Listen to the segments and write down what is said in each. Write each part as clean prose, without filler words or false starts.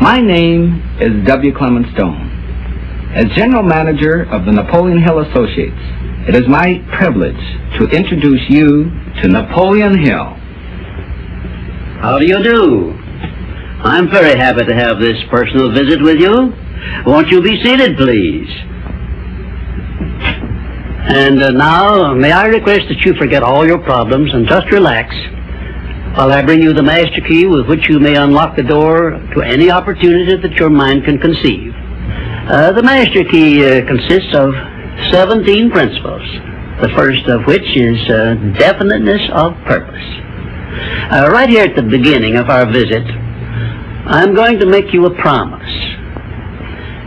My name is W. Clement Stone. As General Manager of the Napoleon Hill Associates, it is my privilege to introduce you to Napoleon Hill. How do you do? I'm very happy to have this personal visit with you. Won't you be seated, please? And now, may I request that you forget all your problems and just relax while I bring you the master key with which you may unlock the door to any opportunity that your mind can conceive. The master key consists of 17 principles, the first of which is definiteness of purpose. Right here at the beginning of our visit, I'm going to make you a promise.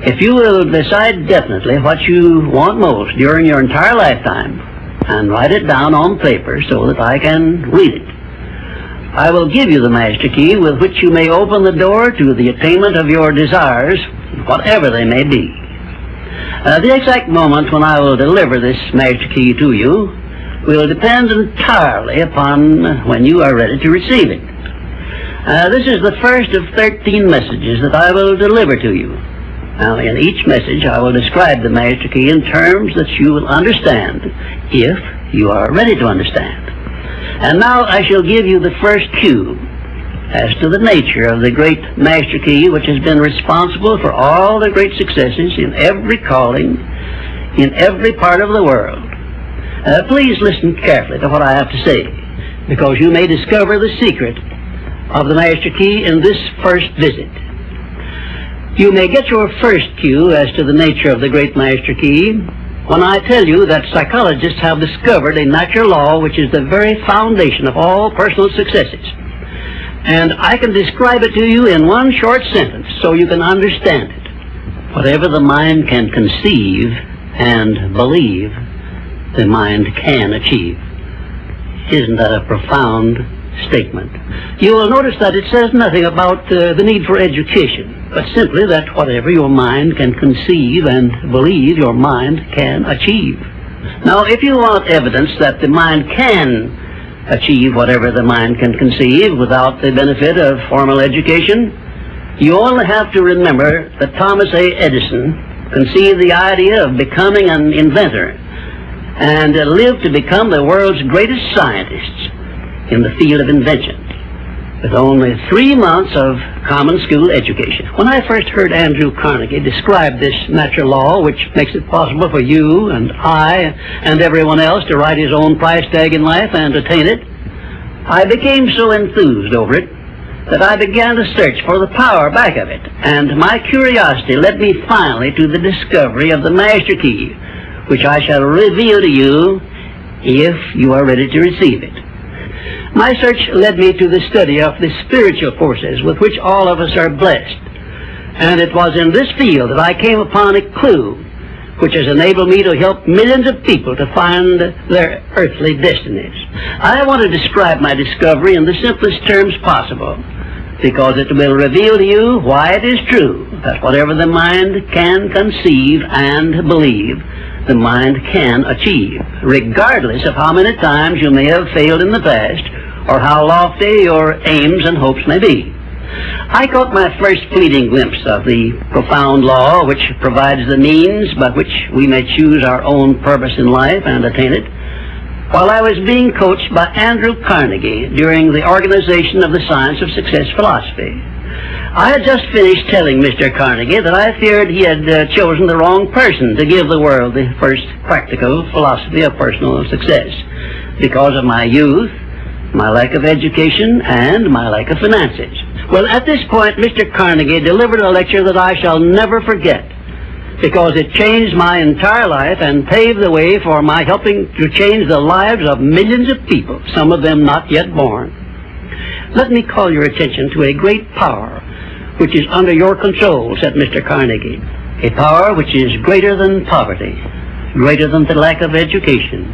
If you will decide definitely what you want most during your entire lifetime and write it down on paper so that I can read it, I will give you the master key with which you may open the door to the attainment of your desires, whatever they may be. The exact moment when I will deliver this master key to you will depend entirely upon when you are ready to receive it. This is the first of 13 messages that I will deliver to you. Now, in each message, I will describe the master key in terms that you will understand, if you are ready to understand. And now I shall give you the first cue as to the nature of the great master key which has been responsible for all the great successes in every calling, in every part of the world. Please listen carefully to what I have to say, because you may discover the secret of the master key in this first visit. You may get your first cue as to the nature of the great master key when I tell you that psychologists have discovered a natural law which is the very foundation of all personal successes. And I can describe it to you in one short sentence so you can understand it. Whatever the mind can conceive and believe, the mind can achieve. Isn't that a profound statement? You will notice that it says nothing about the need for education, but simply that whatever your mind can conceive and believe, your mind can achieve. Now, if you want evidence that the mind can achieve whatever the mind can conceive without the benefit of formal education, you only have to remember that Thomas A. Edison conceived the idea of becoming an inventor and lived to become the world's greatest scientist in the field of invention, with only 3 months of common school education. When I first heard Andrew Carnegie describe this natural law, which makes it possible for you and I and everyone else to write his own price tag in life and attain it, I became so enthused over it that I began to search for the power back of it, and my curiosity led me finally to the discovery of the master key, which I shall reveal to you if you are ready to receive it. My search led me to the study of the spiritual forces with which all of us are blessed. And it was in this field that I came upon a clue which has enabled me to help millions of people to find their earthly destinies. I want to describe my discovery in the simplest terms possible, because it will reveal to you why it is true that whatever the mind can conceive and believe, the mind can achieve, regardless of how many times you may have failed in the past or how lofty your aims and hopes may be. I caught my first fleeting glimpse of the profound law which provides the means by which we may choose our own purpose in life and attain it, while I was being coached by Andrew Carnegie during the organization of the Science of Success philosophy. I had just finished telling Mr. Carnegie that I feared he had chosen the wrong person to give the world the first practical philosophy of personal success because of my youth, my lack of education, and my lack of finances. Well, at this point, Mr. Carnegie delivered a lecture that I shall never forget, because it changed my entire life and paved the way for my helping to change the lives of millions of people, some of them not yet born. Let me call your attention to a great power which is under your control, said Mr. Carnegie, a power which is greater than poverty, greater than the lack of education,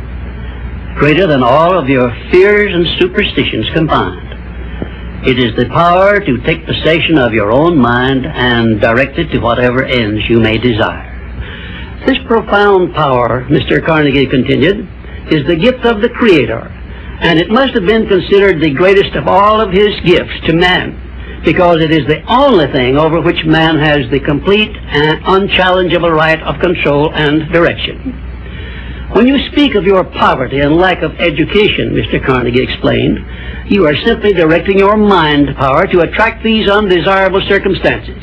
greater than all of your fears and superstitions combined. It is the power to take possession of your own mind and direct it to whatever ends you may desire. This profound power, Mr. Carnegie continued, is the gift of the Creator, and it must have been considered the greatest of all of his gifts to man, because it is the only thing over which man has the complete and unchallengeable right of control and direction. When you speak of your poverty and lack of education, Mr. Carnegie explained, you are simply directing your mind power to attract these undesirable circumstances,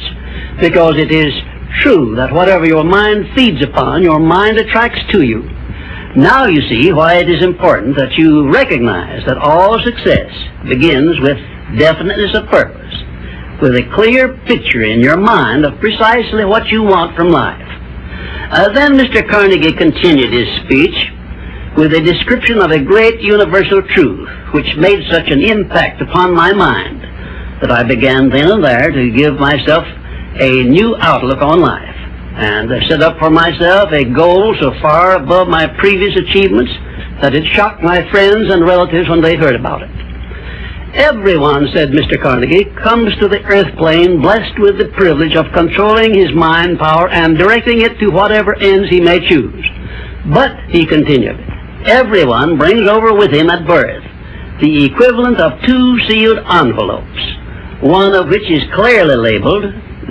because it is true that whatever your mind feeds upon, your mind attracts to you. Now you see why it is important that you recognize that all success begins with definiteness of purpose, with a clear picture in your mind of precisely what you want from life. Then Mr. Carnegie continued his speech with a description of a great universal truth which made such an impact upon my mind that I began then and there to give myself a new outlook on life, and set up for myself a goal so far above my previous achievements that it shocked my friends and relatives when they heard about it. Everyone, said Mr. Carnegie, comes to the earth plane blessed with the privilege of controlling his mind power and directing it to whatever ends he may choose. But, he continued, everyone brings over with him at birth the equivalent of 2 sealed envelopes, one of which is clearly labeled,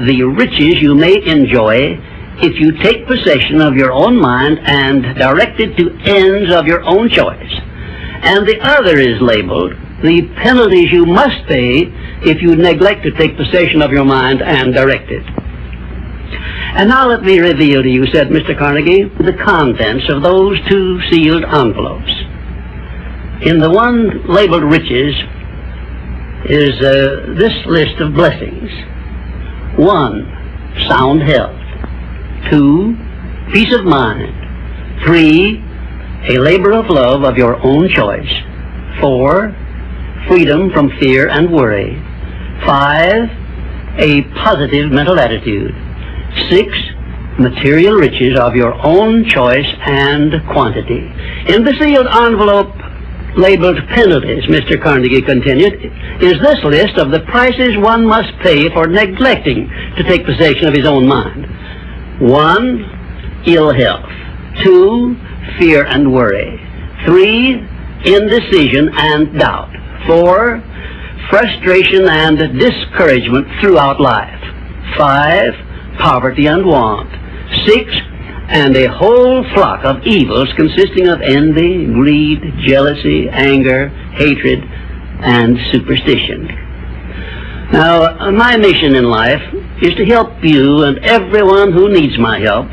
the riches you may enjoy if you take possession of your own mind and direct it to ends of your own choice. And the other is labeled, the penalties you must pay if you neglect to take possession of your mind and direct it. And now let me reveal to you, said Mr. Carnegie, the contents of those 2 sealed envelopes. In the one labeled riches is this list of blessings. 1, sound health. 2, peace of mind. 3, a labor of love of your own choice. 4, freedom from fear and worry. 5, a positive mental attitude. 6, material riches of your own choice and quantity. In the sealed envelope labeled penalties, Mr. Carnegie continued, is this list of the prices one must pay for neglecting to take possession of his own mind. 1, ill health. 2, fear and worry. 3, indecision and doubt. 4, frustration and discouragement throughout life. 5, poverty and want. 6, and a whole flock of evils consisting of envy, greed, jealousy, anger, hatred, and superstition. Now, my mission in life is to help you and everyone who needs my help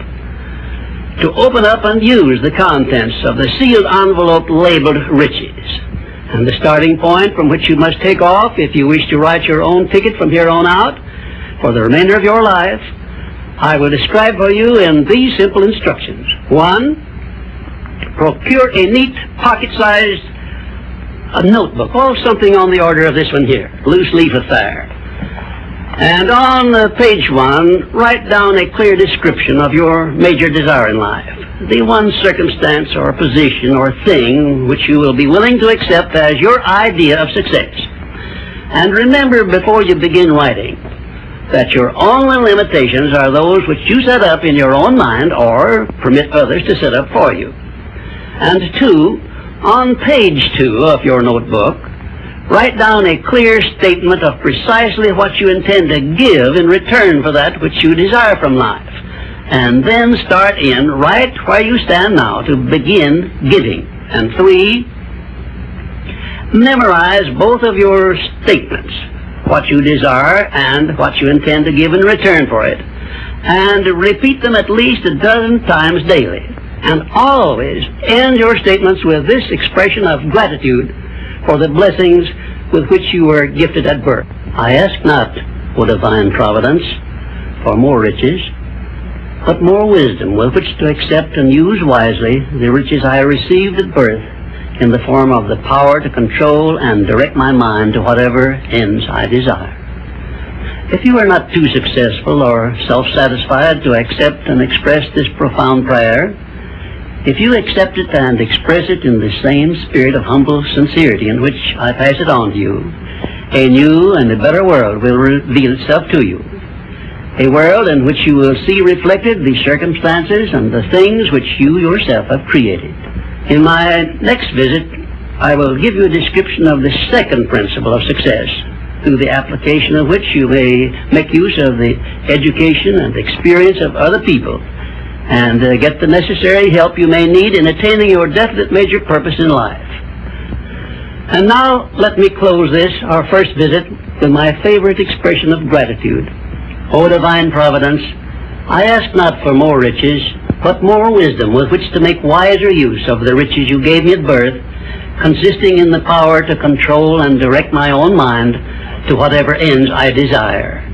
to open up and use the contents of the sealed envelope labeled riches. And the starting point from which you must take off if you wish to write your own ticket from here on out for the remainder of your life, I will describe for you in these simple instructions. 1, procure a neat pocket-sized notebook, or something on the order of this one here, loose leaf affair. And on page 1, write down a clear description of your major desire in life, the one circumstance or position or thing which you will be willing to accept as your idea of success. And remember before you begin writing that your only limitations are those which you set up in your own mind or permit others to set up for you. And 2, on page 2 of your notebook, write down a clear statement of precisely what you intend to give in return for that which you desire from life. And then start in right where you stand now to begin giving. And 3, memorize both of your statements, what you desire and what you intend to give in return for it, and repeat them at least a dozen times daily. And always end your statements with this expression of gratitude for the blessings with which you were gifted at birth. I ask not, O divine providence, for more riches, but more wisdom with which to accept and use wisely the riches I received at birth in the form of the power to control and direct my mind to whatever ends I desire. If you are not too successful or self-satisfied to accept and express this profound prayer, if you accept it and express it in the same spirit of humble sincerity in which I pass it on to you, a new and a better world will reveal itself to you. A world in which you will see reflected the circumstances and the things which you yourself have created. In my next visit, I will give you a description of the second principle of success, through the application of which you may make use of the education and experience of other people, and get the necessary help you may need in attaining your definite major purpose in life. And now let me close this, our first visit, with my favorite expression of gratitude. O divine providence, I ask not for more riches, but more wisdom with which to make wiser use of the riches you gave me at birth, consisting in the power to control and direct my own mind to whatever ends I desire.